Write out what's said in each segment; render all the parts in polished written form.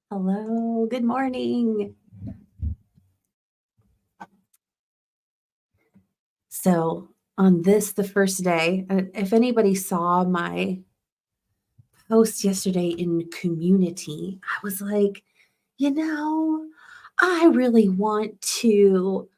Hello, good morning. So, on this, the first day, if anybody saw my post yesterday in community, I was like, you know, I really want to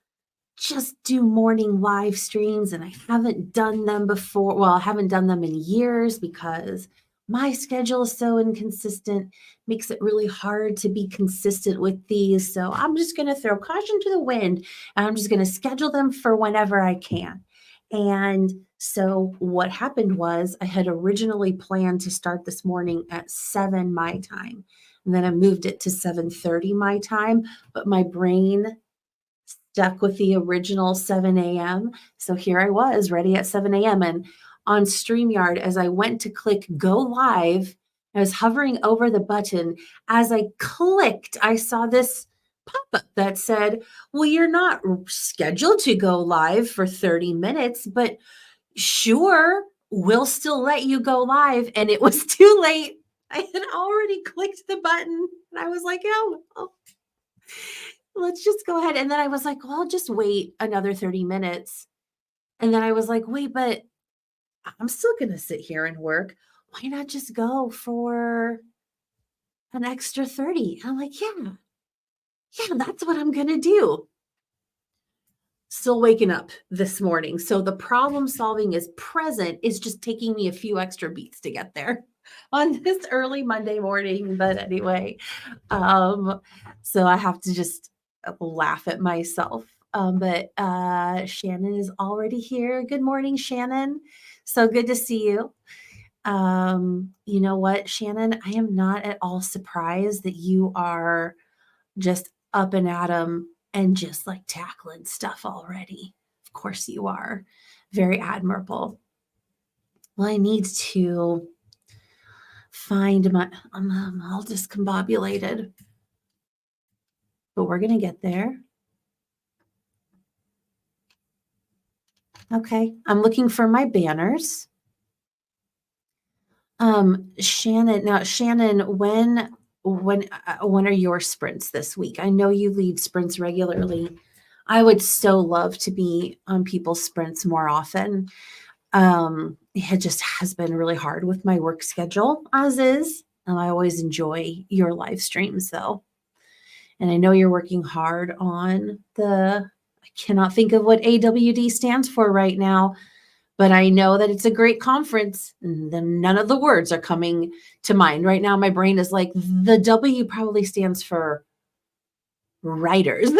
just do morning live streams, and I haven't done them before. Well, I haven't done them in years because my schedule is so inconsistent, makes it really hard to be consistent with these. So I'm just going to throw caution to the wind and I'm just going to schedule them for whenever I can. And so what happened was I had originally planned to start this morning at 7 my time. And then I moved it to 7:30 my time, but my brain stuck with the original 7 a.m. So here I was ready at 7 a.m. And on StreamYard, as I went to click go live, I was hovering over the button. As I clicked, I saw this pop up that said, well, you're not scheduled to go live for 30 minutes, but sure, we'll still let you go live. And it was too late. I had already clicked the button and I was like, oh, let's just go ahead. And then I was like, well, I'll just wait another 30 minutes. And then I was like, wait, but I'm still going to sit here and work. Why not just go for an extra 30? I'm like, yeah, that's what I'm going to do. Still waking up this morning. So the problem solving is present. It's just taking me a few extra beats to get there on this early Monday morning. But anyway, um, so I have to just laugh at myself. But Shannon is already here. Good morning, Shannon. So good to see you. You know what, Shannon? I am not at all surprised that you are just up and at 'em and just like tackling stuff already. Of course you are. Very admirable. Well, I need to find my, I'm all discombobulated, but we're going to get there. Okay. I'm looking for my banners. Shannon, when are your sprints this week? I know you lead sprints regularly. I would so love to be on people's sprints more often. It just has been really hard with my work schedule as is. I always enjoy your live streams though. And I know you're working hard on I cannot think of what AWD stands for right now, but I know that it's a great conference. And then none of the words are coming to mind right now. My brain is like, the W probably stands for writers.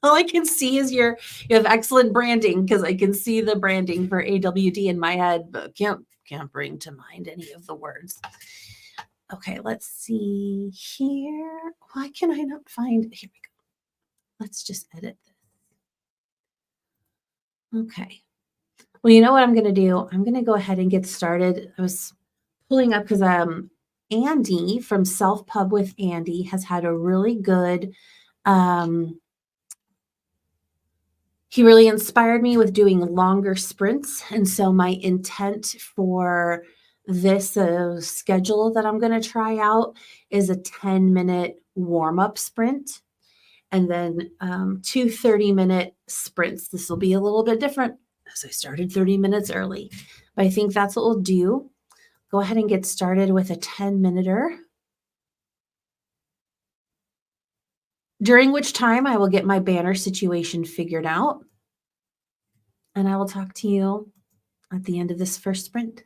All I can see is you have excellent branding because I can see the branding for AWD in my head, but can't bring to mind any of the words. Okay, let's see here. Why can I not find? Here we go. Let's just edit this. Okay. Well, you know what I'm going to do? I'm going to go ahead and get started. I was pulling up because Andy from Self Pub with Andy has had a really good he really inspired me with doing longer sprints. And so my intent for this schedule that I'm going to try out is a 10-minute warm-up sprint and then 2 30-minute sprints. This will be a little bit different as I started 30 minutes early. But I think that's what we'll do. Go ahead and get started with a 10-minuter, during which time I will get my banner situation figured out. And I will talk to you at the end of this first sprint.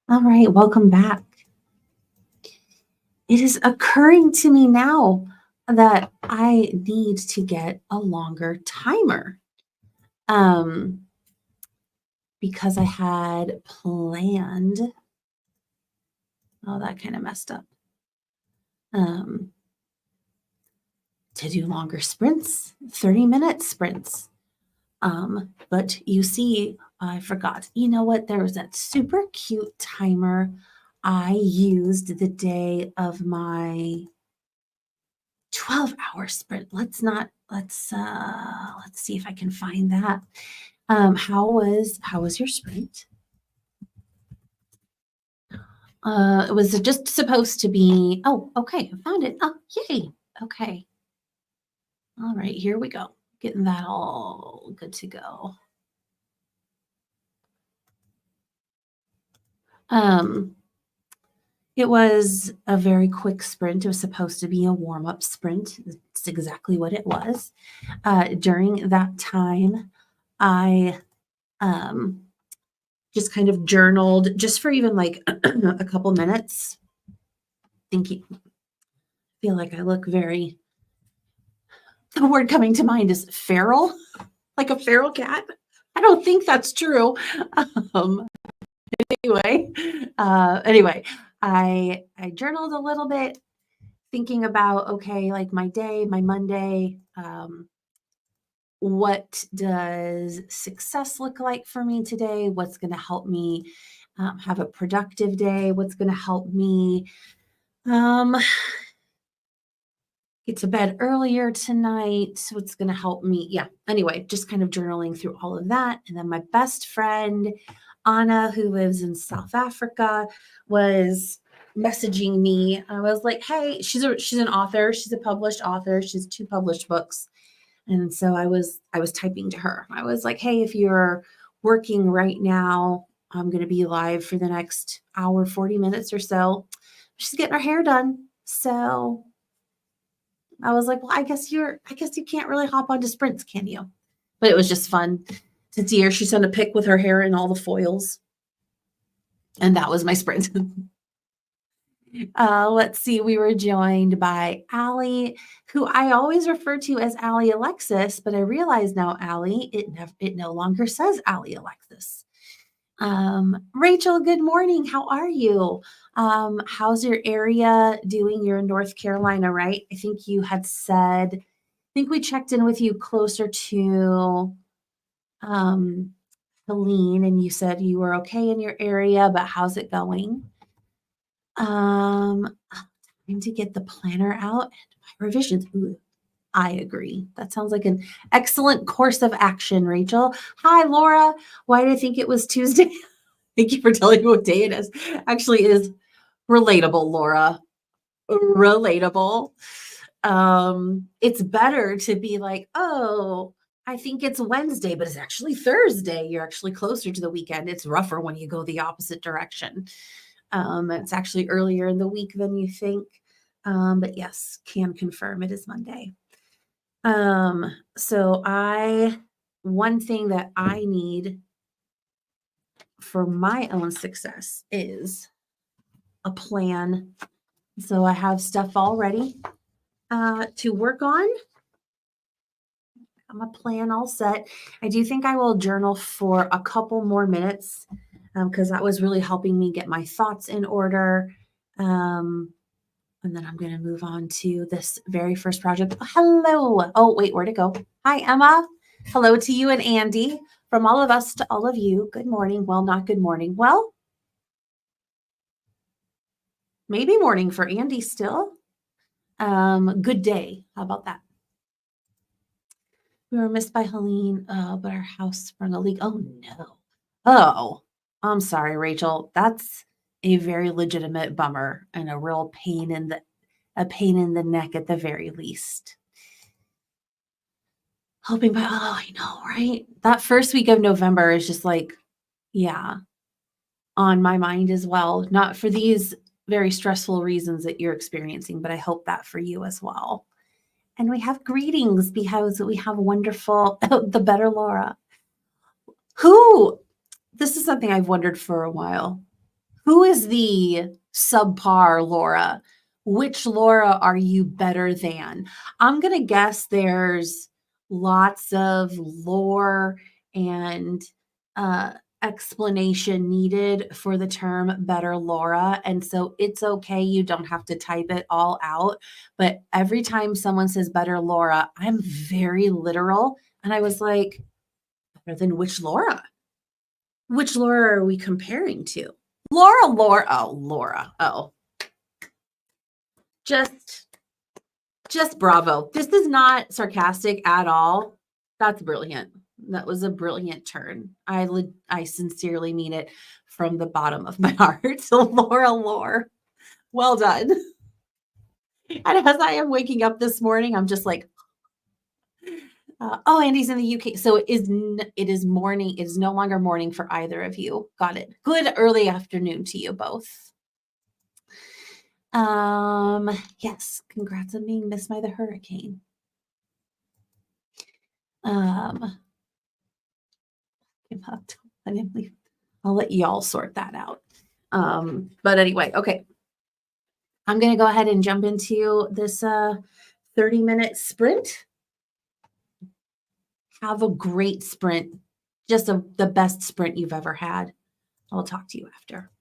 All right, welcome back. It is occurring to me now that I need to get a longer timer. Um, because I had planned, oh, that kind of messed up. Um, to do longer sprints, 30-minute sprints. But you see, I forgot. You know what? There was that super cute timer I used the day of my 12-hour sprint. Let's see if I can find that. How was your sprint? It was just supposed to be, oh, okay, I found it. Oh, yay. Okay. All right, here we go. Getting that all good to go. Um, it was a very quick sprint. It was supposed to be a warm-up sprint. It's exactly what it was. During that time, I just kind of journaled just for even like a couple minutes. Thinking, feel like I look very, the word coming to mind is feral, like a feral cat. I don't think that's true. Um, anyway, anyway, I journaled a little bit, thinking about, okay, like my day, my Monday. What does success look like for me today? What's going to help me have a productive day? What's going to help me um, get to bed earlier tonight? What's going to help me? Yeah. Anyway, just kind of journaling through all of that. And then my best friend, Anna, who lives in South Africa, was messaging me. I was like, hey, she's an author. She's a published author. She has 2 published books. And so I was typing to her. I was like, hey, if you're working right now, I'm going to be live for the next hour, 40 minutes or so. She's getting her hair done. So I was like, well, I guess you can't really hop onto sprints, can you? But it was just fun to see her. She's done a pic with her hair in all the foils. And that was my sprint. Let's see. We were joined by Allie, who I always refer to as Allie Alexis, but I realize now, Allie, it no longer says Allie Alexis. Rachel, good morning. How are you? How's your area doing? You're in North Carolina, right? I think you had said, I think we checked in with you closer to Helene, and you said you were okay in your area, but how's it going? Time to get the planner out and my revisions. Ooh, I agree. That sounds like an excellent course of action, Rachel. Hi, Laura. Why did I think it was Tuesday? Thank you for telling me what day it is. Actually, it is relatable, Laura. Relatable. It's better to be like, oh, I think it's Wednesday, but it's actually Thursday. You're actually closer to the weekend. It's rougher when you go the opposite direction. It's actually earlier in the week than you think. But yes, can confirm it is Monday. So one thing that I need for my own success is a plan. So I have stuff all ready to work on. I'm a plan all set. I do think I will journal for a couple more minutes because that was really helping me get my thoughts in order. And then I'm going to move on to this very first project. Hello. Oh, wait, where'd it go? Hi, Emma. Hello to you and Andy. From all of us to all of you, good morning. Well, not good morning. Well, maybe morning for Andy still. Good day. How about that? We were missed by Helene, but our house sprung a leak. Oh, no. Oh, I'm sorry, Rachel. That's a very legitimate bummer and a real pain in the neck at the very least. Hoping by, oh, I know, right? That first week of November is just like, yeah, on my mind as well. Not for these very stressful reasons that you're experiencing, but I hope that for you as well. And we have greetings because we have wonderful the better Laura. Who this is something I've wondered for a while. Who is the subpar Laura? Which Laura are you better than? I'm gonna guess there's lots of lore and uh, explanation needed for the term better Laura. And so it's okay. You don't have to type it all out. But every time someone says better Laura, I'm very literal. And I was like, better than which Laura? Which Laura are we comparing to? Laura. Oh, just just bravo. This is not sarcastic at all. That's brilliant. That was a brilliant turn. I sincerely mean it from the bottom of my heart. So Laura Lore. Well done. And as I am waking up this morning, I'm just like, oh, Andy's in the UK. So it is morning. It is no longer morning for either of you. Got it. Good early afternoon to you both. Yes, congrats on being missed by the hurricane. Um, I'll let y'all sort that out. But anyway, okay. I'm gonna go ahead and jump into this 30-minute sprint. Have a great sprint. Just the best sprint you've ever had. I'll talk to you after.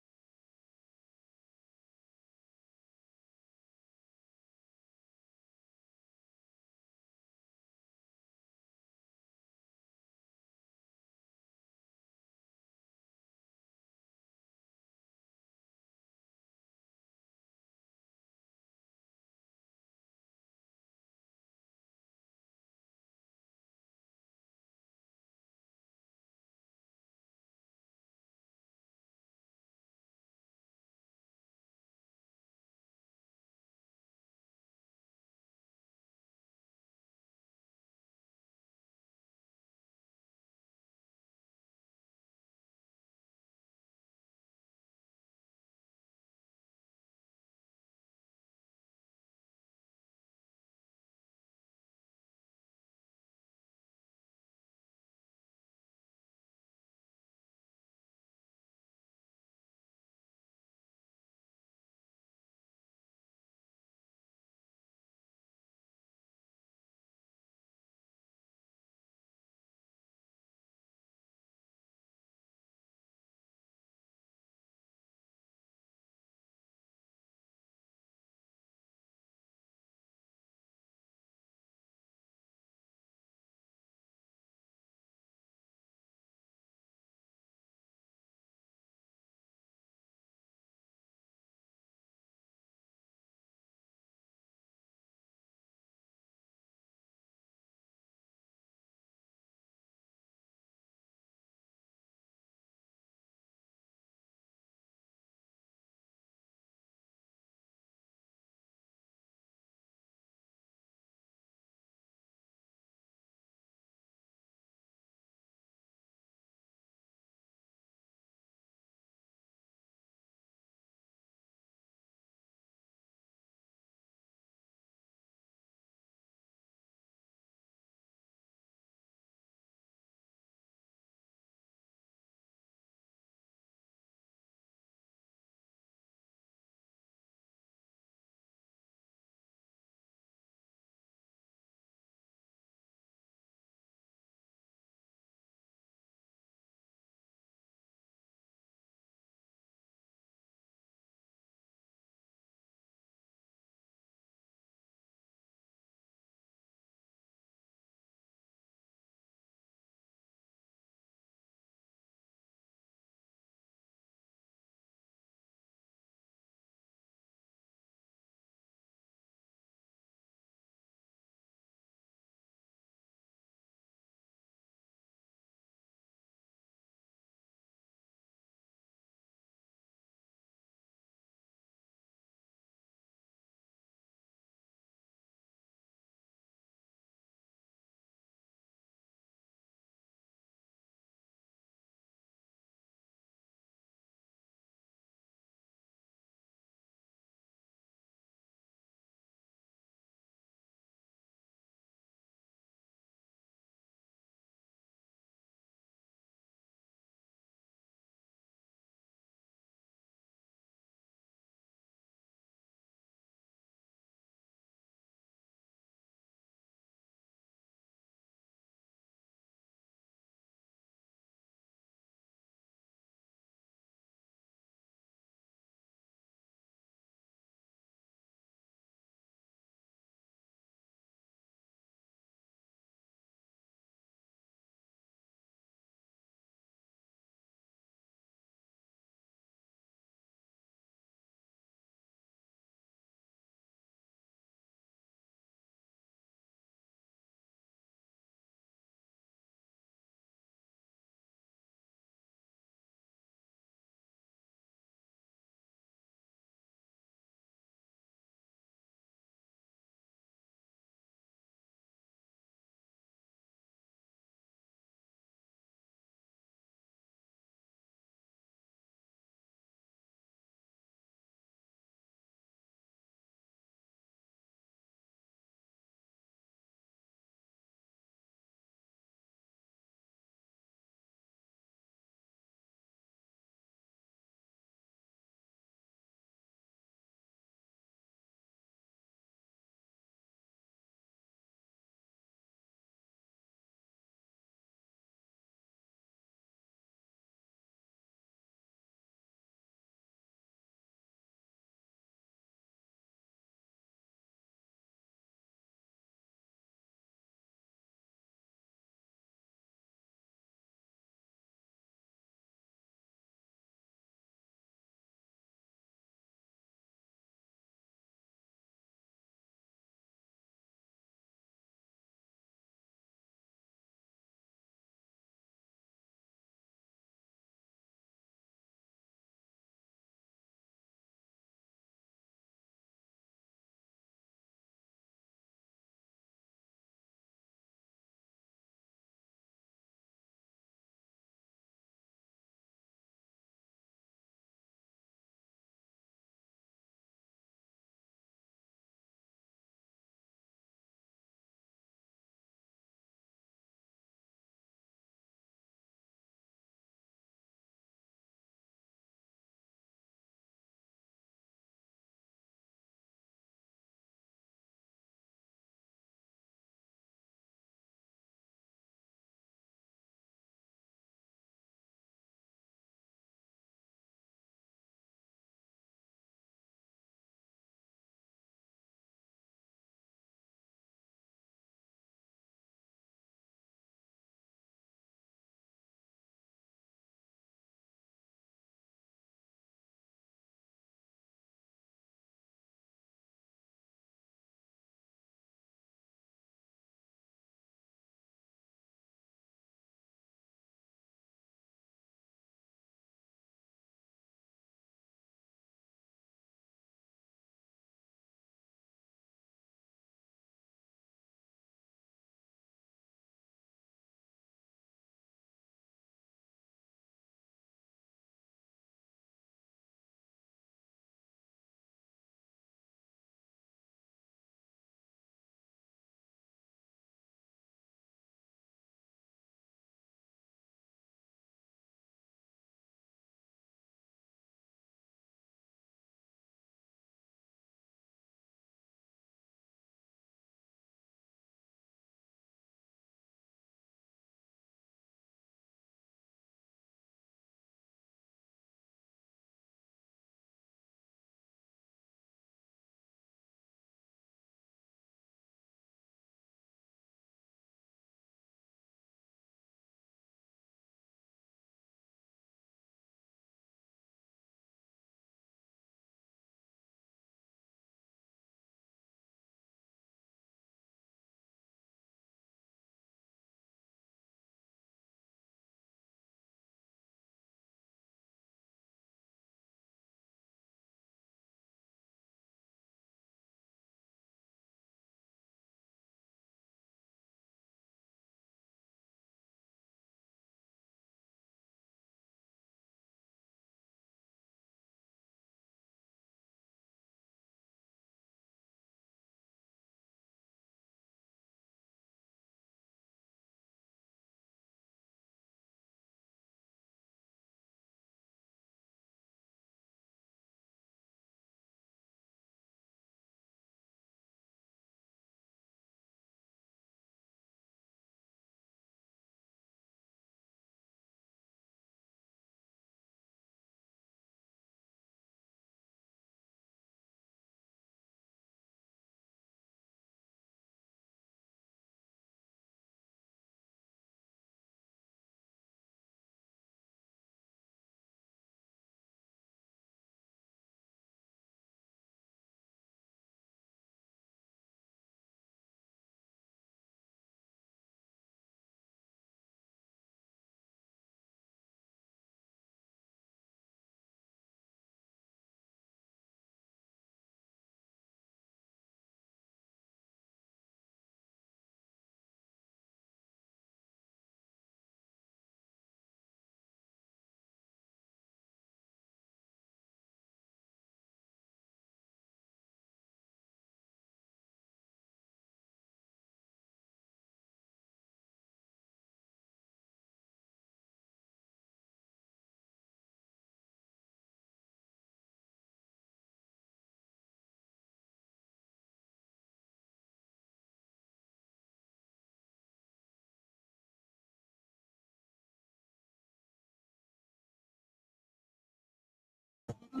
All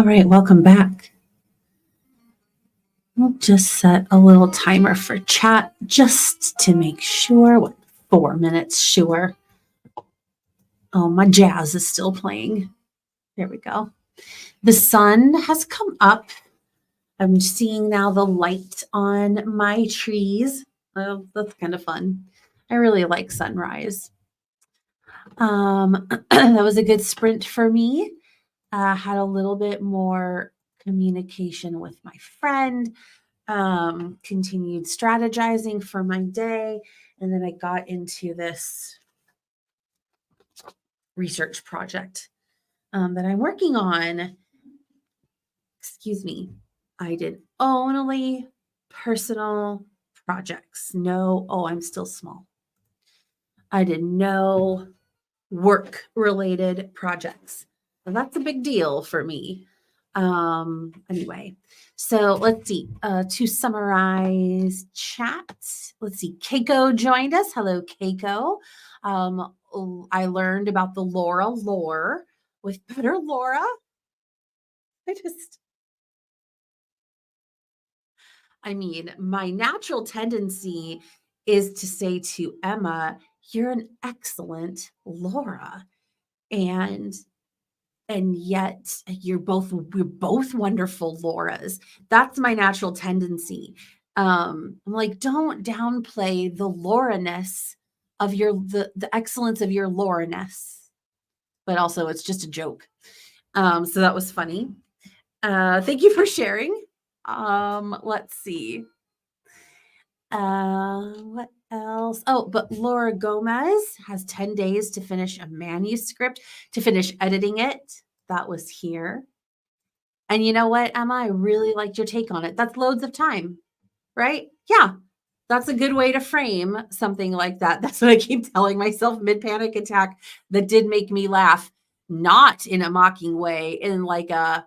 right, welcome back. We'll just set a little timer for chat just to make sure. What, 4 minutes? Sure. Oh, my jazz is still playing. There we go. The sun has come up. I'm seeing now the light on my trees. Oh, that's kind of fun. I really like sunrise. That was a good sprint for me. Had a little bit more communication with my friend, continued strategizing for my day, and then I got into this research project that I'm working on. Excuse me. I did only personal projects. No, oh, I'm still small. I did no work related projects. And that's a big deal for me. Anyway, so let's see. To summarize chat, let's see. Keiko joined us. Hello, Keiko. I learned about the Laura lore with Better Laura. I mean, my natural tendency is to say to Emma, "You're an excellent Laura." And yet we're both wonderful Lauras. That's my natural tendency. I'm like, don't downplay the Laura-ness of the excellence of your Laura-ness. But also it's just a joke. So that was funny. Thank you for sharing. Let's see. What else? Oh, but Laura Gomez has 10 days to finish a manuscript, to finish editing it. That was here. And you know what, Emma? I really liked your take on it. That's loads of time, right? Yeah. That's a good way to frame something like that. That's what I keep telling myself mid panic attack. That did make me laugh, not in a mocking way, in like a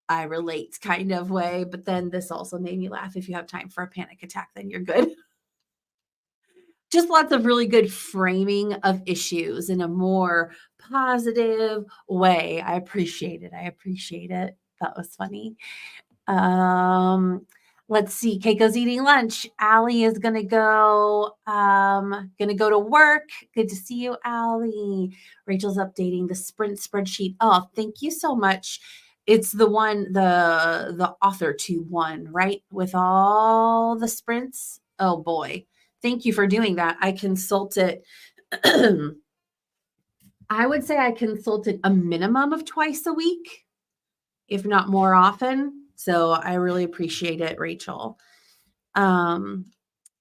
I relate kind of way. But then this also made me laugh. If you have time for a panic attack, then you're good. Just lots of really good framing of issues in a more positive way. I appreciate it. I appreciate it. That was funny. Let's see. Keiko's eating lunch. Allie is gonna go to work. Good to see you, Allie. Rachel's updating the sprint spreadsheet. Oh, thank you so much. It's the one, the author to one, right? With all the sprints. Oh boy. Thank you for doing that. I consult it. I would say I consult it a minimum of twice a week, if not more often. So I really appreciate it, Rachel.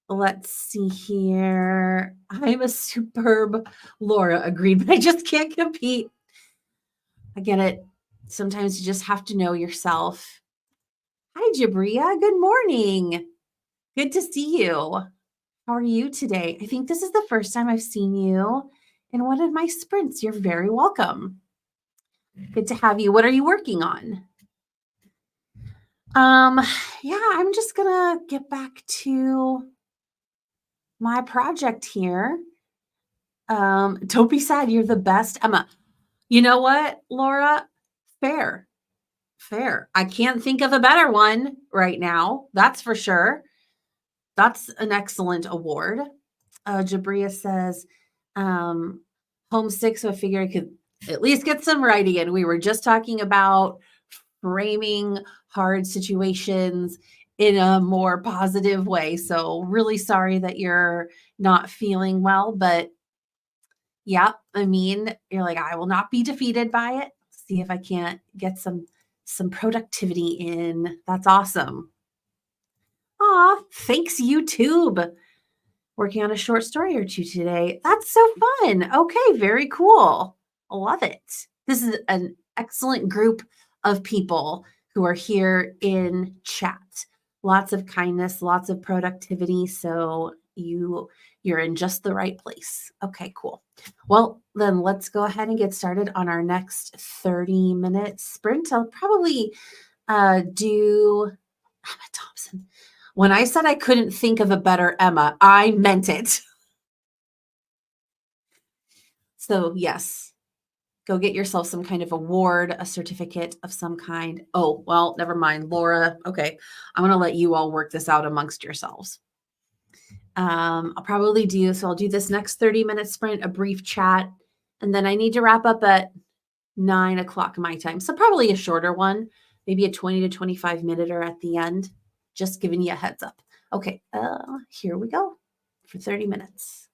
Let's see here. I'm a superb Laura, agreed, but I just can't compete. I get it. Sometimes you just have to know yourself. Hi, Jabria. Good morning. Good to see you. How are you today? I think this is the first time I've seen you in one of my sprints. You're very welcome. Good to have you. What are you working on? Yeah, I'm just gonna get back to my project here. Don't be sad. You're the best, Emma. You know what, Laura? Fair. I can't think of a better one right now. That's for sure. That's an excellent award. Jabria says, homesick, so I figured I could at least get some writing in. We were just talking about framing hard situations in a more positive way. So really sorry that you're not feeling well, but yeah, I mean, you're like, I will not be defeated by it. See if I can't get some productivity in. That's awesome. Aw, thanks, YouTube. Working on a short story or two today. That's so fun. Okay, very cool. I love it. This is an excellent group of people who are here in chat. Lots of kindness, lots of productivity. So you You're in just the right place. Okay, cool. Well, then let's go ahead and get started on our next 30-minute sprint. I'll probably do Emma Thompson. When I said I couldn't think of a better Emma, I meant it. So, yes, go get yourself some kind of award, a certificate of some kind. Oh, well, never mind, Laura. Okay, I'm going to let you all work this out amongst yourselves. I'll probably do so. I'll do this next 30-minute sprint, a brief chat, and then I need to wrap up at 9 o'clock my time. So, probably a shorter one, maybe a 20 to 25 minute at the end. Just giving you a heads up. Okay, here we go for 30 minutes.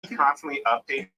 constantly update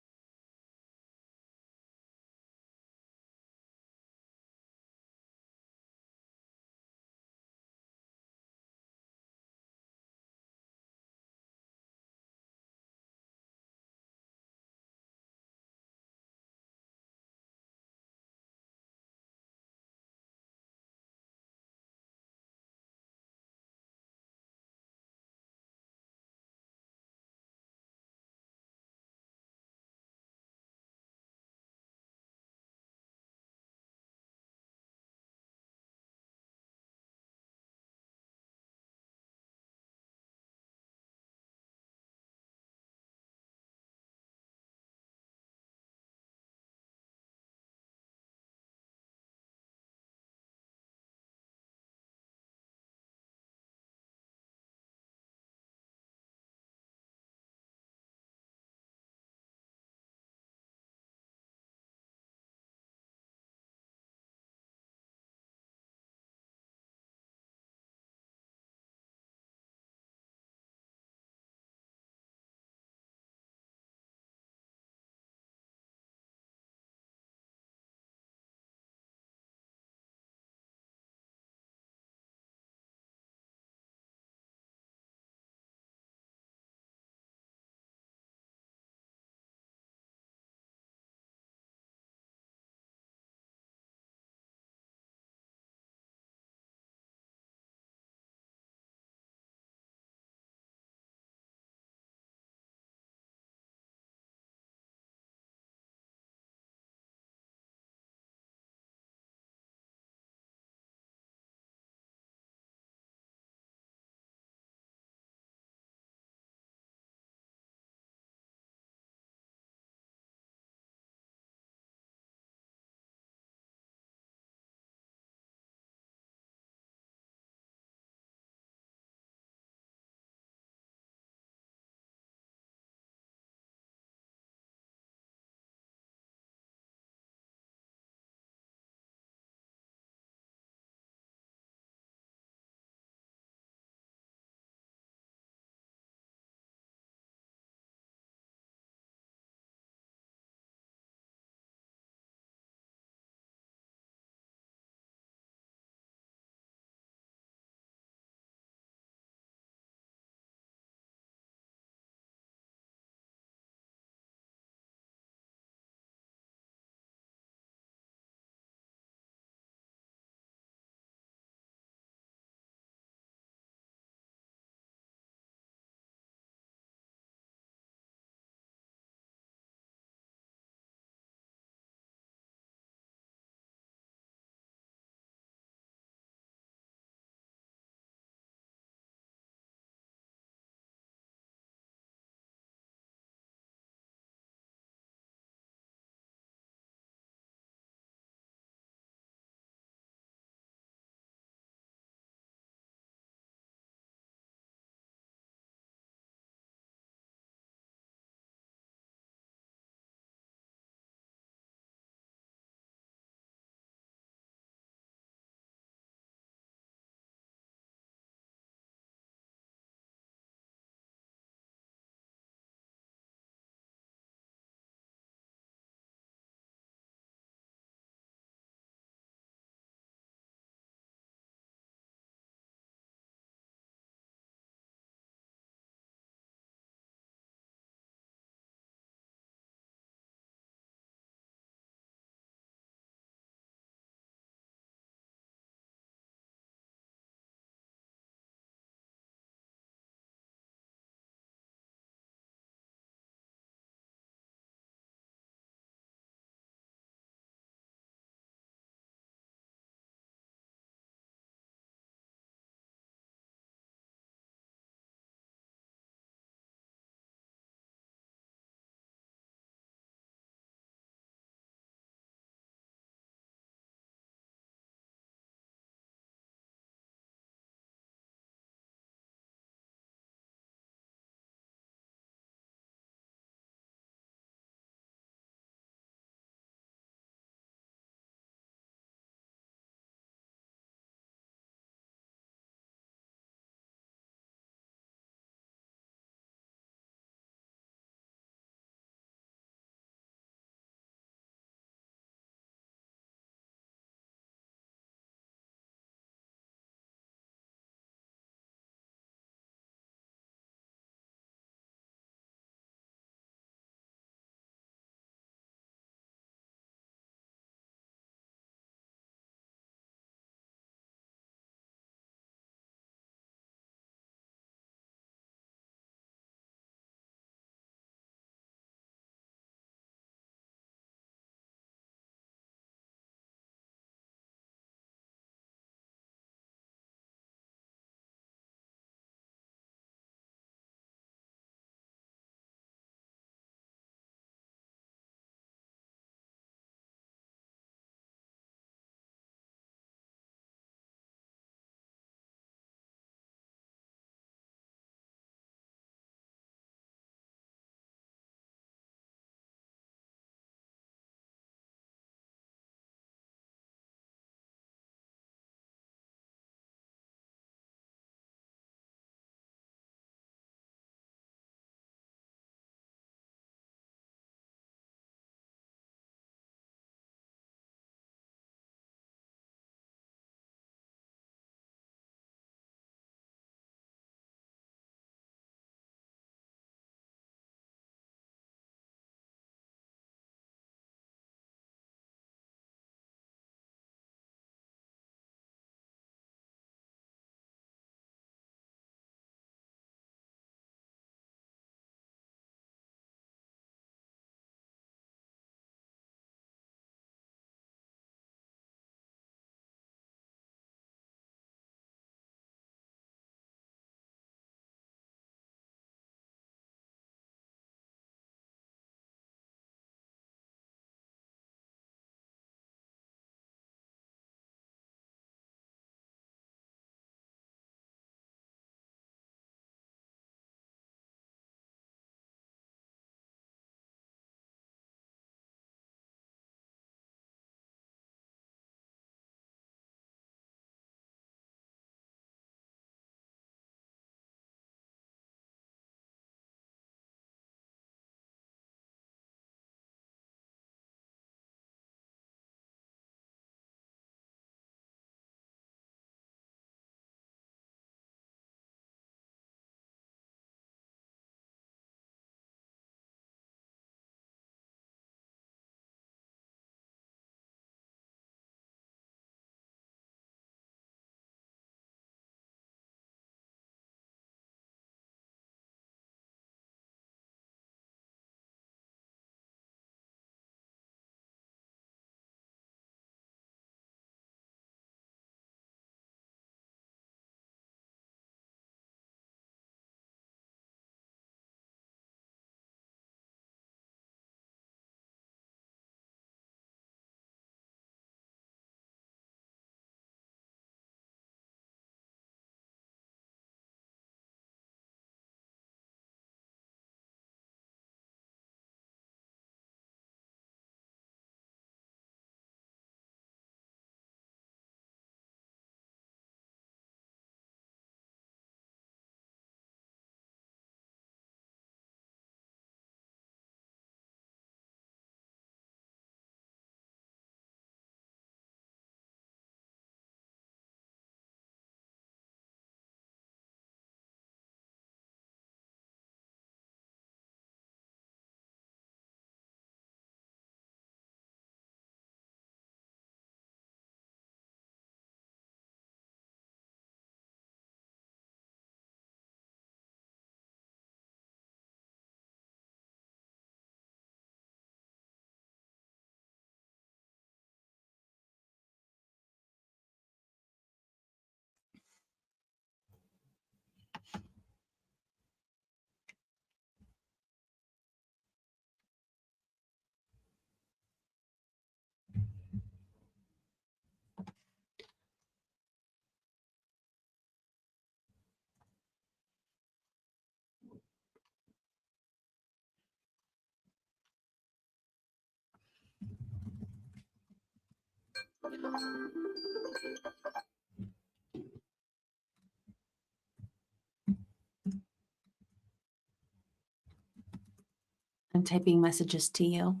I'm typing messages to you.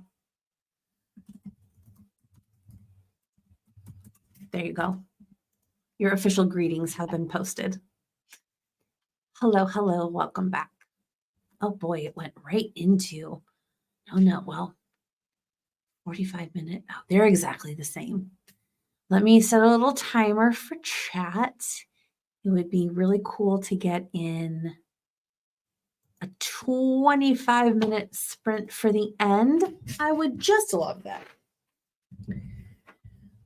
There you go. Your official greetings have been posted. Hello, hello, welcome back. Oh boy, it went right into, oh no, well, 45 minute. Oh, they're exactly the same. Let me set a little timer for chat. It would be really cool to get in a 25-minute sprint for the end. I would just love that.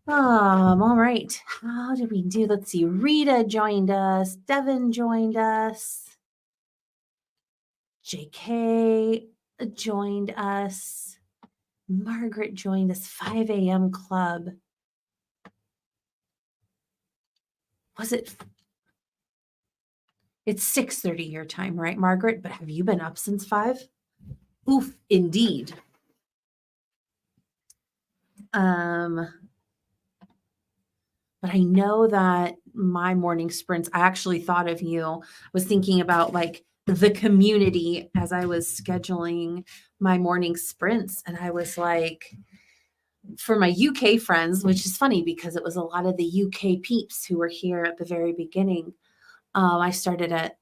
All right. How did we do? Let's see. Rita joined us. Devin joined us. JK joined us. Margaret joined us. 5 a.m. club. Was it? It's 6:30 your time, right, Margaret? But have you been up since 5? Oof, indeed. But I know that my morning sprints, I actually thought of you, was thinking about like the community as I was scheduling my morning sprints. And I was like, for my UK friends, which is funny because it was a lot of the UK peeps who were here at the very beginning. I started at,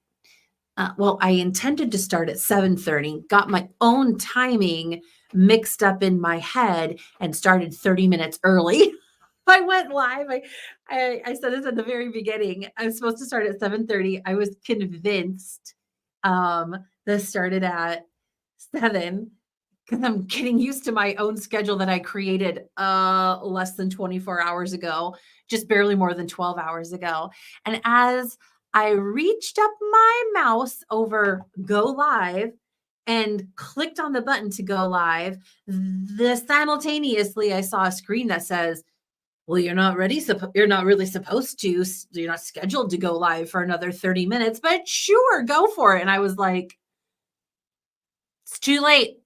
I intended to start at 7:30, got my own timing mixed up in my head and started 30 minutes early. I went live. I said this at the very beginning. I was supposed to start at 7:30. I was convinced this started at 7 because I'm getting used to my own schedule that I created less than 24 hours ago, just barely more than 12 hours ago. And as I reached up my mouse over go live and clicked on the button to go live, simultaneously I saw a screen that says, well, you're not ready. You're not really supposed to. You're not scheduled to go live for another 30 minutes, but sure, go for it. And I was like, it's too late.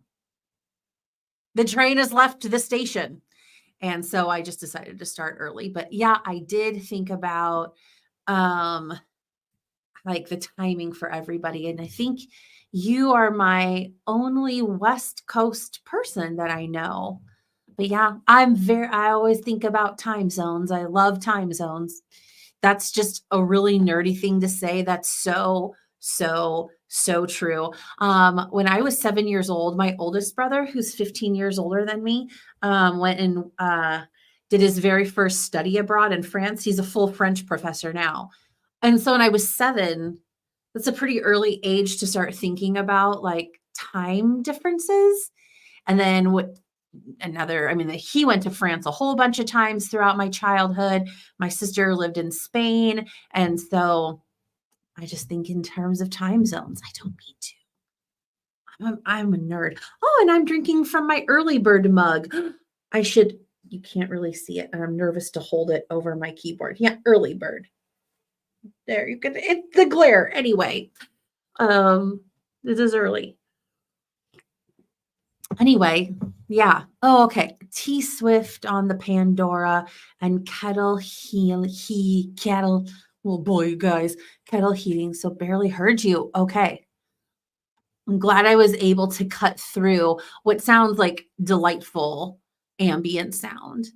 The train has left the station. And so I just decided to start early. But yeah, I did think about like the timing for everybody. And I think you are my only West Coast person that I know. But yeah, I always think about time zones. I love time zones. That's just a really nerdy thing to say. That's so, so, so true. When I was 7 years old, my oldest brother, who's 15 years older than me, went and did his very first study abroad in France. He's a full French professor now. And so when I was 7, that's a pretty early age to start thinking about like time differences. And then he went to France a whole bunch of times throughout my childhood. My sister lived in Spain. And so I just think in terms of time zones. I don't need to. I'm a nerd. Oh, and I'm drinking from my early bird mug. You can't really see it. And I'm nervous to hold it over my keyboard. Yeah, early bird. There, it's the glare. Anyway, this is early. Anyway, yeah. Oh, okay. T Swift on the Pandora and kettle. Oh boy, you guys, kettle heating. So barely heard you. Okay. I'm glad I was able to cut through what sounds like delightful ambient sound.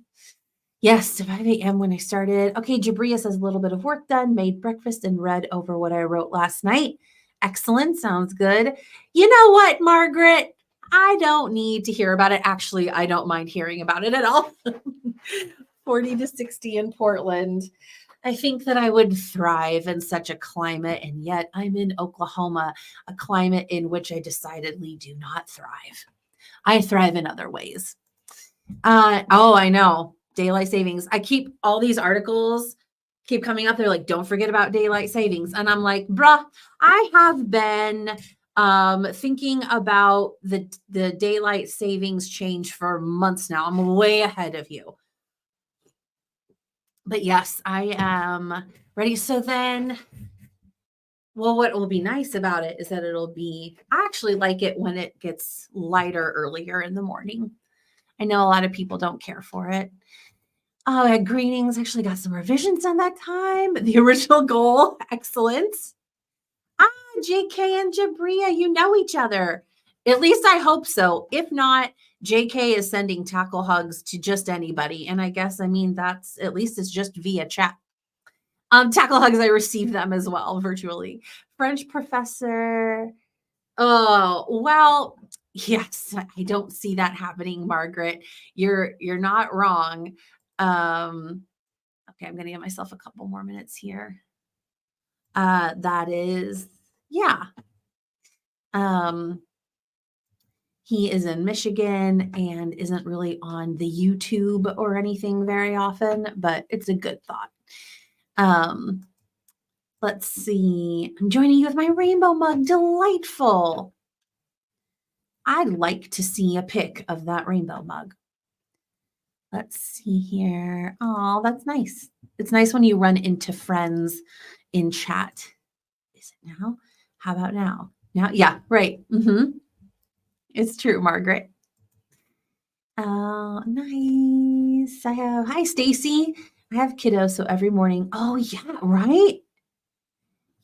Yes, 5 a.m. when I started. Okay, Jabria says a little bit of work done, made breakfast, and read over what I wrote last night. Excellent. Sounds good. You know what, Margaret? I don't need to hear about it. Actually, I don't mind hearing about it at all. 40 to 60 in Portland. I think that I would thrive in such a climate, and yet I'm in Oklahoma, a climate in which I decidedly do not thrive. I thrive in other ways. I know. Daylight savings. I keep all these articles keep coming up. They're like, don't forget about daylight savings. And I'm like, bruh, I have been thinking about the daylight savings change for months now. I'm way ahead of you. But yes, I am ready. So then, well, what will be nice about it is that I actually like it when it gets lighter earlier in the morning. I know a lot of people don't care for it. Oh, I had greetings, actually got some revisions done that time. The original goal, excellent. Ah, JK and Jabria, you know each other. At least I hope so. If not, JK is sending tackle hugs to just anybody. And I guess, I mean, that's at least it's just via chat. Tackle hugs, I receive them as well virtually. French professor. Oh, well, yes, I don't see that happening, Margaret. You're not wrong. Um, okay, I'm gonna give myself a couple more minutes here. That is, yeah. Um, he is in Michigan and isn't really on the YouTube or anything very often, but it's a good thought. Um, let's see. I'm joining you with my rainbow mug. Delightful. I'd like to see a pic of that rainbow mug. Let's see here. Oh, that's nice. It's nice when you run into friends in chat. Is it now? How about now? Now? Yeah, right. It's true, Margaret. Oh, nice. Hi, Stacy. I have kiddos, so every morning. Oh, yeah, right?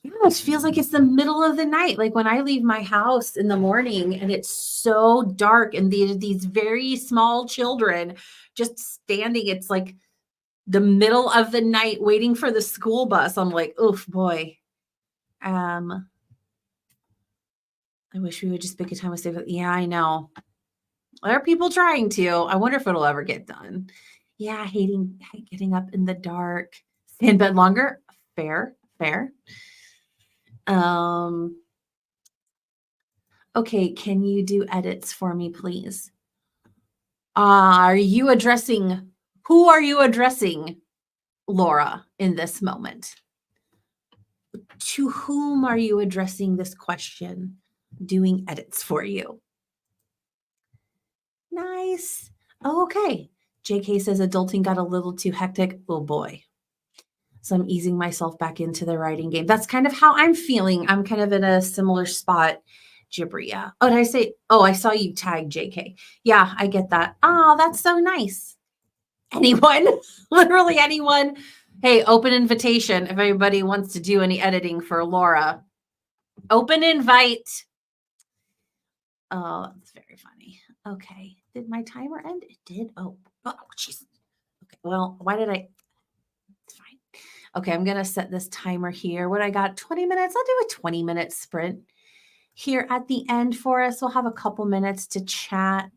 Yeah, it feels like it's the middle of the night. Like when I leave my house in the morning and it's so dark and these very small children just standing, it's like the middle of the night waiting for the school bus. I'm like, oof, boy. Um, I wish we would just pick a time to save it. Yeah, I know. There are people trying to. I wonder if it'll ever get done. Yeah, hating getting up in the dark. Stay in bed longer. Fair, fair. Um, okay, can you do edits for me, please? Are you addressing who are you addressing, Laura, in this moment? To whom are you addressing this question? Doing edits for you. Nice. Oh, okay. JK says adulting got a little too hectic. Oh boy. So I'm easing myself back into the writing game. That's kind of how I'm feeling. I'm kind of in a similar spot. Jabria. Oh, did I say? Oh, I saw you tag JK. Yeah, I get that. Oh, that's so nice. Anyone, literally anyone. Hey, open invitation if anybody wants to do any editing for Laura. Open invite. Oh, that's very funny. Okay. Did my timer end? It did. Oh, jeez. Okay. Well, why did I? It's fine. Okay. I'm going to set this timer here. What I got? 20 minutes. I'll do a 20-minute sprint here at the end for us. We'll have a couple minutes to chat.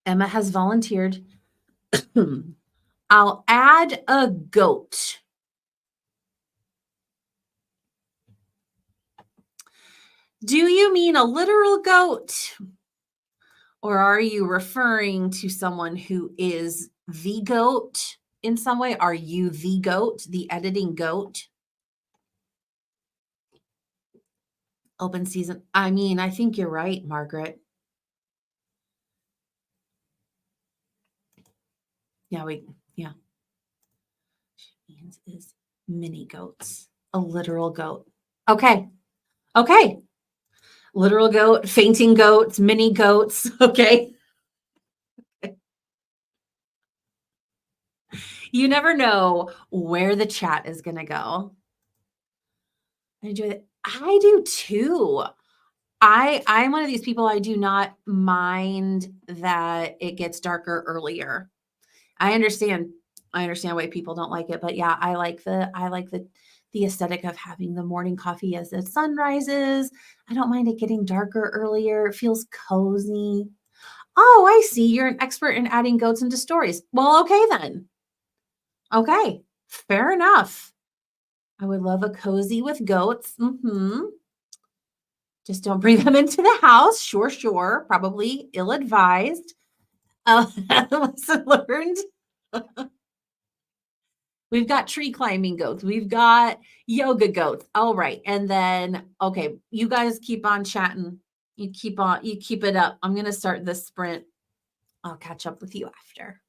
Emma has volunteered. I'll add a goat. Do you mean a literal goat? Or are you referring to someone who is the goat in some way? Are you the goat, the editing goat? Open season. I mean, I think you're right, Margaret. Yeah. Is mini goats, a literal goat. Okay. Okay. Literal goat, fainting goats, mini goats. Okay. You never know where the chat is going to go. I enjoy it. I do too. I'm one of these people, I do not mind that it gets darker earlier. I understand why people don't like it, but yeah, I like the aesthetic of having the morning coffee as the sun rises. I don't mind it getting darker earlier. It feels cozy. Oh, I see. You're an expert in adding goats into stories. Well, okay then. Okay. Fair enough. I would love a cozy with goats. Just don't bring them into the house. Sure, sure. Probably ill-advised. Lesson learned. We've got tree climbing goats. We've got yoga goats. All right. And then, okay, you guys keep on chatting. You keep it up. I'm going to start this sprint. I'll catch up with you after.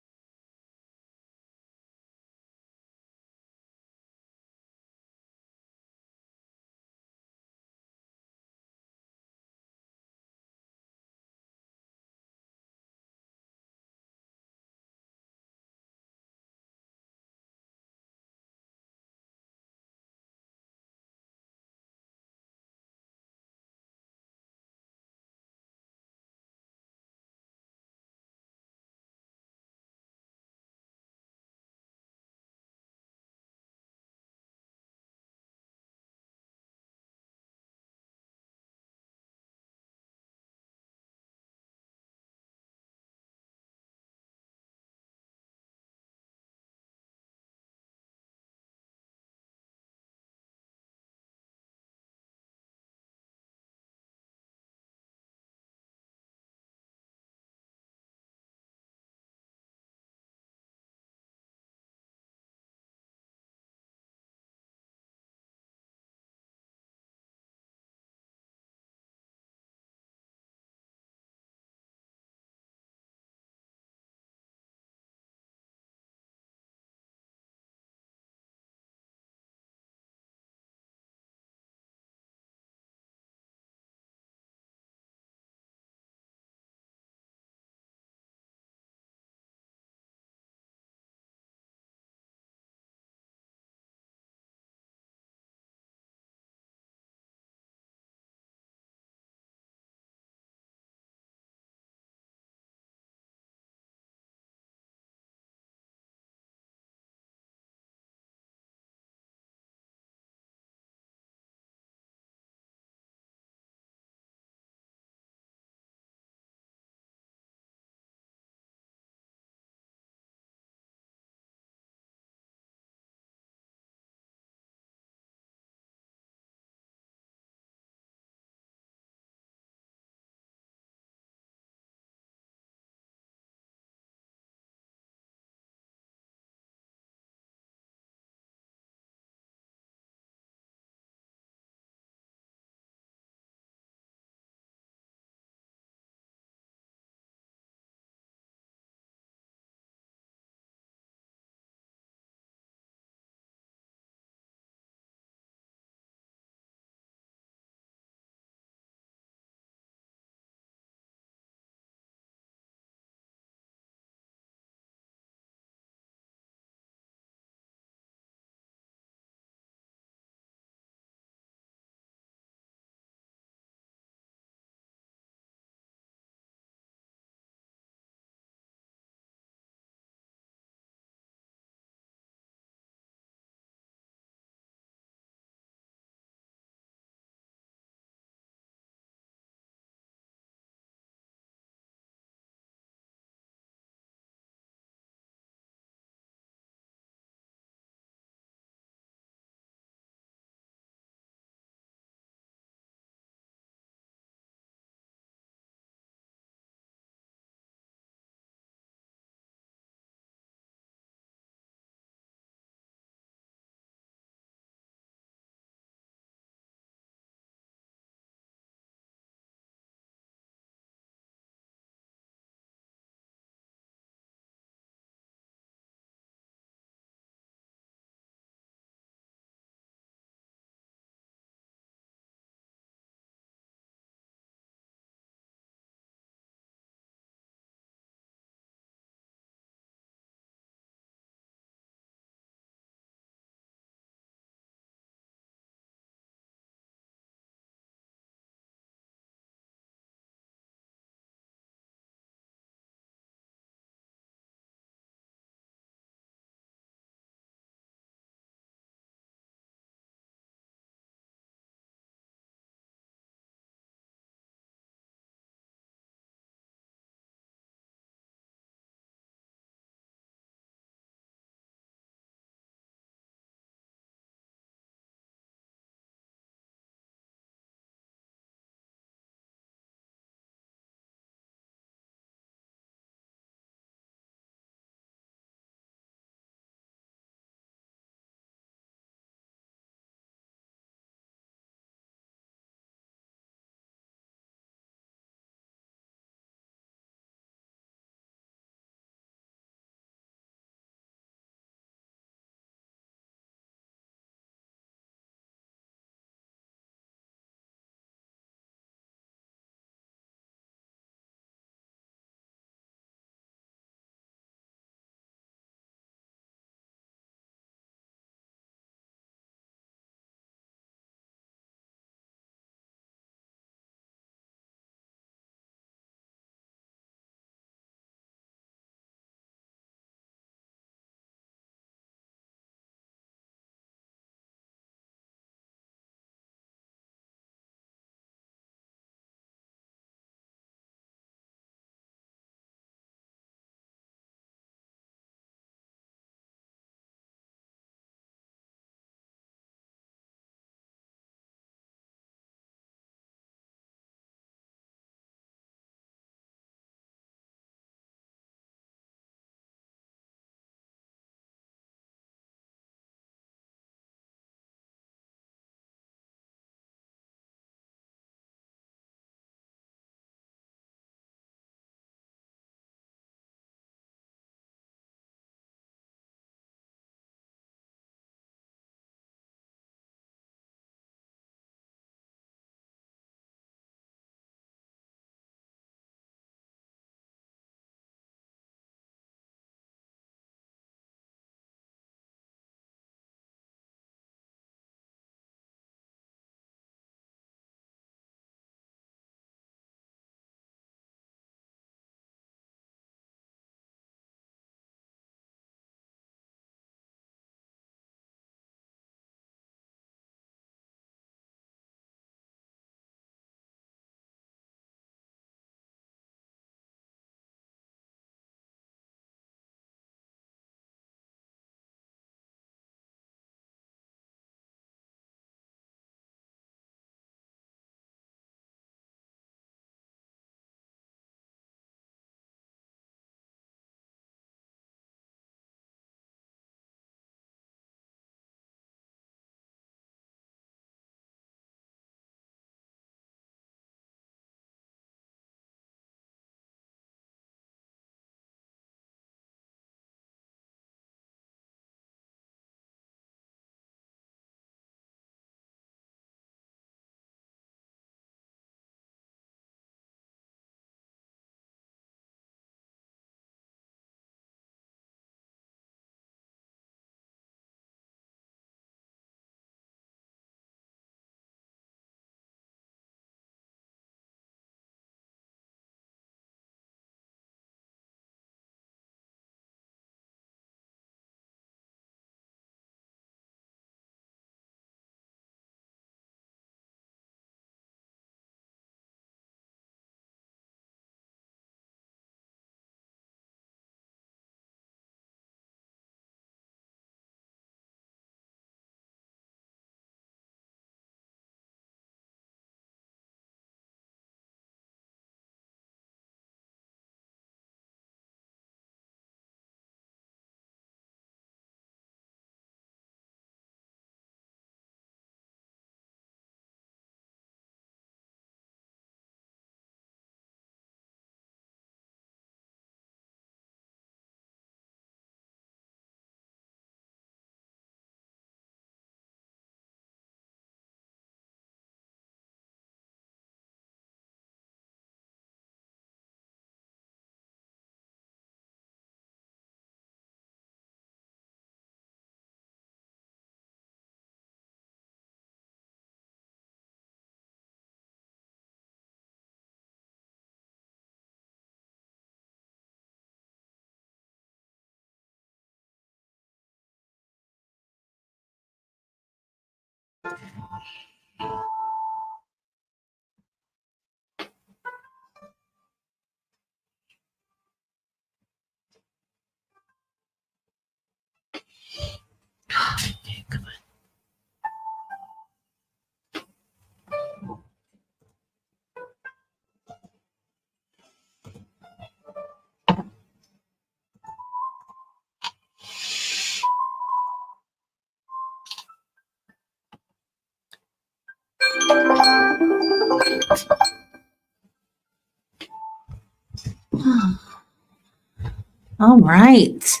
All right.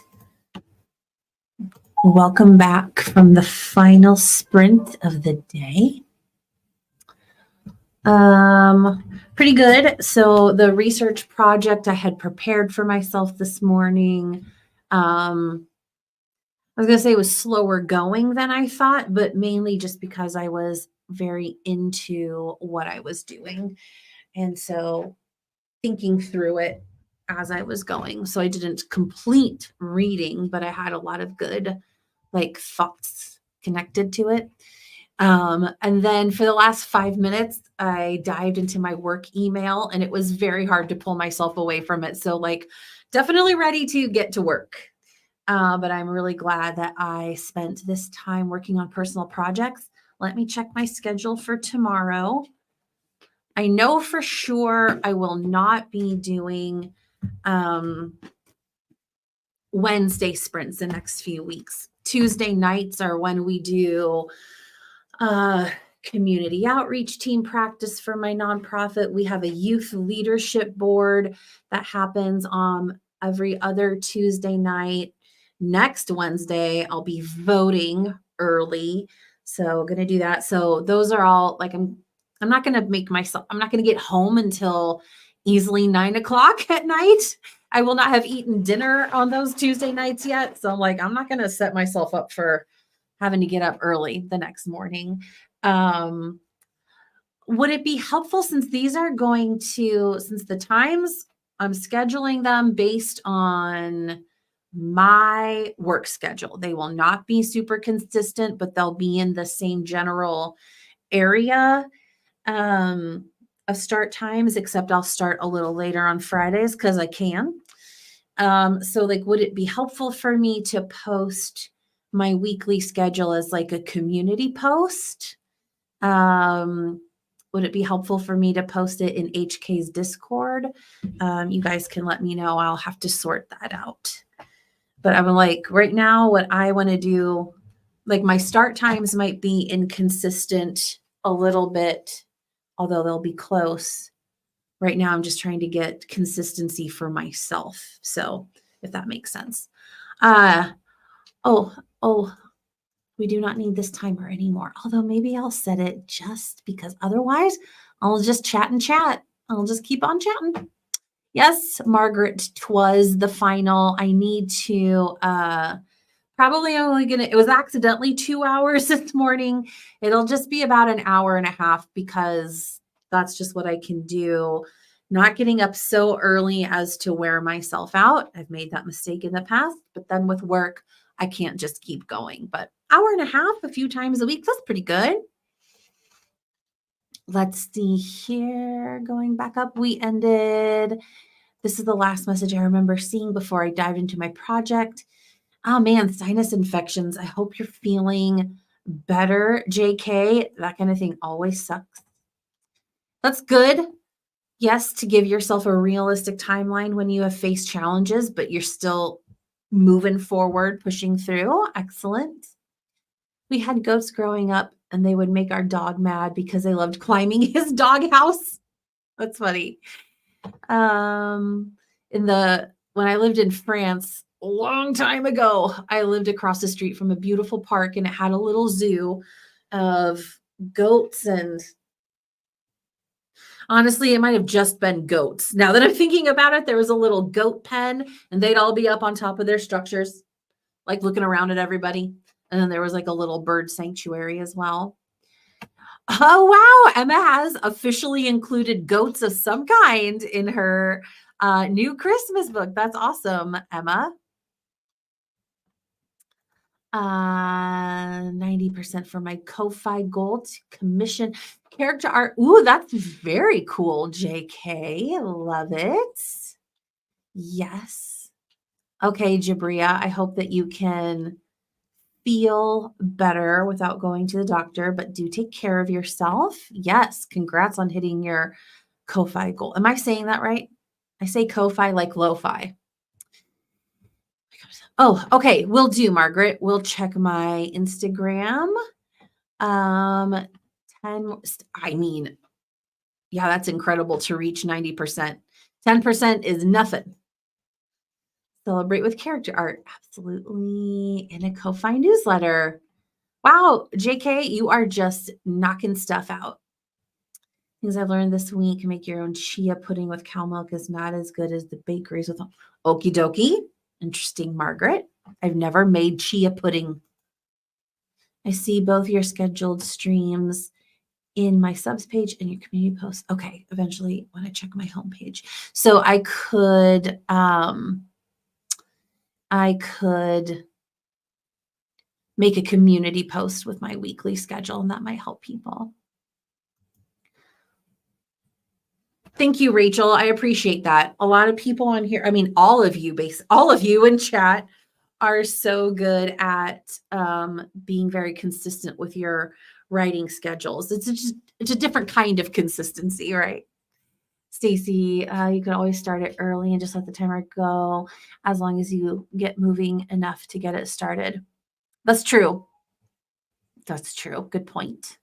Welcome back from the final sprint of the day. Pretty good. So the research project I had prepared for myself this morning, I was going to say it was slower going than I thought, but mainly just because I was very into what I was doing. And so thinking through it as I was going. So I didn't complete reading, but I had a lot of good like thoughts connected to it. And then for the last 5 minutes, I dived into my work email and it was very hard to pull myself away from it. So like definitely ready to get to work. But I'm really glad that I spent this time working on personal projects. Let me check my schedule for tomorrow. I know for sure I will not be doing Wednesday sprints the next few weeks. Tuesday nights are when we do community outreach team practice for my nonprofit. We have a youth leadership board that happens on every other Tuesday night. Next Wednesday, I'll be voting early. So going to do that. So those are all like, I'm not going to I'm not going to get home until easily 9 o'clock at night. I will not have eaten dinner on those Tuesday nights yet. So I'm like, I'm not going to set myself up for having to get up early the next morning. Would it be helpful since since the times I'm scheduling them based on my work schedule, they will not be super consistent, but they'll be in the same general area of start times, except I'll start a little later on Fridays because I can. So like, would it be helpful for me to post my weekly schedule as like a community post? Would it be helpful for me to post it in HK's Discord? You guys can let me know. I'll have to sort that out. But I'm like, right now, what I want to do, like my start times might be inconsistent a little bit, although they'll be close. Right now, I'm just trying to get consistency for myself. So if that makes sense. Oh, we do not need this timer anymore. Although maybe I'll set it just because otherwise I'll just chat and chat. I'll just keep on chatting. Yes, Margaret, 'twas the final. I need to probably it was accidentally 2 hours this morning. It'll just be about an hour and a half because that's just what I can do. Not getting up so early as to wear myself out. I've made that mistake in the past, but then with work, I can't just keep going. But hour and a half, a few times a week, that's pretty good. Let's see here. Going back up, this is the last message I remember seeing before I dived into my project. Oh man, sinus infections. I hope you're feeling better, JK. That kind of thing always sucks. That's good. Yes, to give yourself a realistic timeline when you have faced challenges, but you're still moving forward, pushing through. Excellent. We had goats growing up and they would make our dog mad because they loved climbing his doghouse. That's funny. When I lived in France a long time ago, I lived across the street from a beautiful park and it had a little zoo of goats, and honestly, it might have just been goats. Now that I'm thinking about it, there was a little goat pen and they'd all be up on top of their structures, like looking around at everybody. And then there was like a little bird sanctuary as well. Oh, wow. Emma has officially included goats of some kind in her new Christmas book. That's awesome, Emma. 90% for my Ko-Fi Gold commission character art. Ooh, that's very cool, JK. Love it. Yes. Okay, Jabria, I hope that you can feel better without going to the doctor, but do take care of yourself. Yes, congrats on hitting your Ko-Fi goal. Am I saying that right? I say Ko-Fi like lo-fi. Oh, okay. Will do, Margaret. We'll check my Instagram. 10, I mean, yeah, that's incredible to reach 90%. 10% is nothing. Celebrate with character art. Absolutely. In a Ko-Fi newsletter. Wow, JK, you are just knocking stuff out. Things I've learned this week: make your own chia pudding with cow milk is not as good as the bakeries with okie dokie. Interesting, Margaret. I've never made chia pudding. I see both your scheduled streams in my subs page and your community posts. Okay, eventually when I check my homepage. So I could make a community post with my weekly schedule, and that might help people. Thank you, Rachel. I appreciate that. A lot of people on here, I mean, all of you in chat are so good at being very consistent with your writing schedules. It's a different kind of consistency, right? Stacy, you can always start it early and just let the timer go as long as you get moving enough to get it started. That's true. That's true. Good point.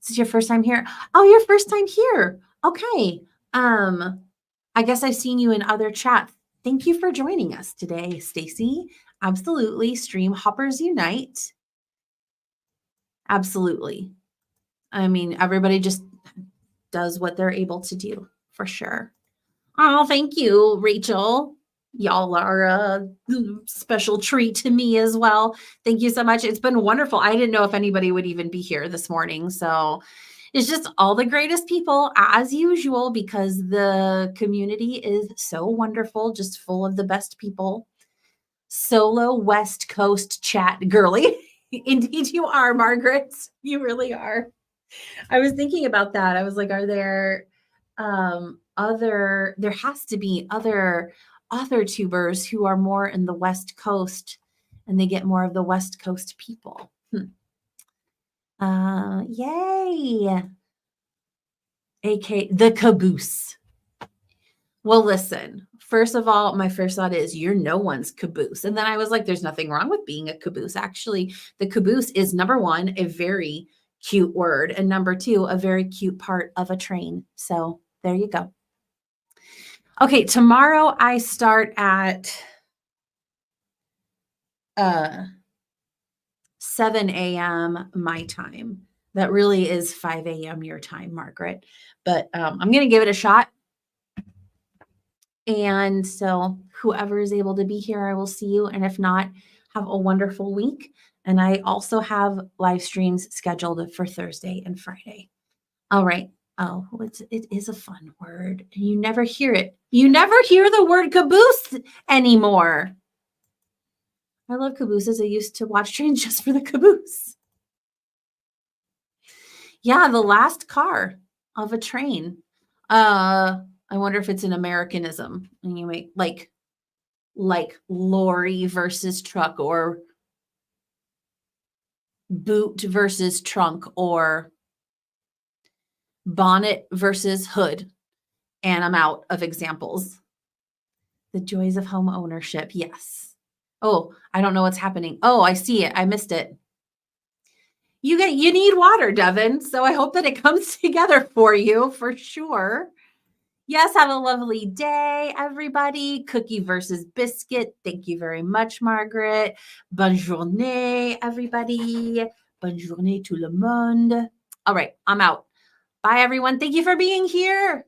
This is your first time here? Oh, your first time here. Okay. I guess I've seen you in other chats. Thank you for joining us today, Stacy. Absolutely. Stream Hoppers Unite. Absolutely. I mean, everybody just does what they're able to do, for sure. Oh, thank you, Rachel. Y'all are a special treat to me as well. Thank you so much. It's been wonderful. I didn't know if anybody would even be here this morning. So it's just all the greatest people as usual, because the community is so wonderful, just full of the best people. Solo West Coast chat girly. Indeed you are, Margaret. You really are. I was thinking about that. I was like, are there there has to be other author tubers who are more in the West Coast and they get more of the West Coast people. Yay. AK the caboose. Well, listen, first of all, my first thought is you're no one's caboose. And then I was like, there's nothing wrong with being a caboose. Actually, the caboose is, number one, a very cute word, and number two, a very cute part of a train. So there you go. Okay, tomorrow I start at 7 a.m. my time. That really is 5 a.m. your time, Margaret. But I'm going to give it a shot. And so whoever is able to be here, I will see you. And if not, have a wonderful week. And I also have live streams scheduled for Thursday and Friday. All right. Oh, it is a fun word. You never hear it. You never hear the word caboose anymore. I love cabooses. I used to watch trains just for the caboose. Yeah, the last car of a train. I wonder if it's an Americanism. And you make like lorry versus truck, or boot versus trunk, or bonnet versus hood. And I'm out of examples. The joys of home ownership. Yes. Oh, I don't know what's happening. Oh, I see it. I missed it. You need water, Devin. So I hope that it comes together for you, for sure. Yes, have a lovely day, everybody. Cookie versus biscuit. Thank you very much, Margaret. Bonne journée, everybody. Bonne journée tout le monde. All right, I'm out. Bye, everyone. Thank you for being here.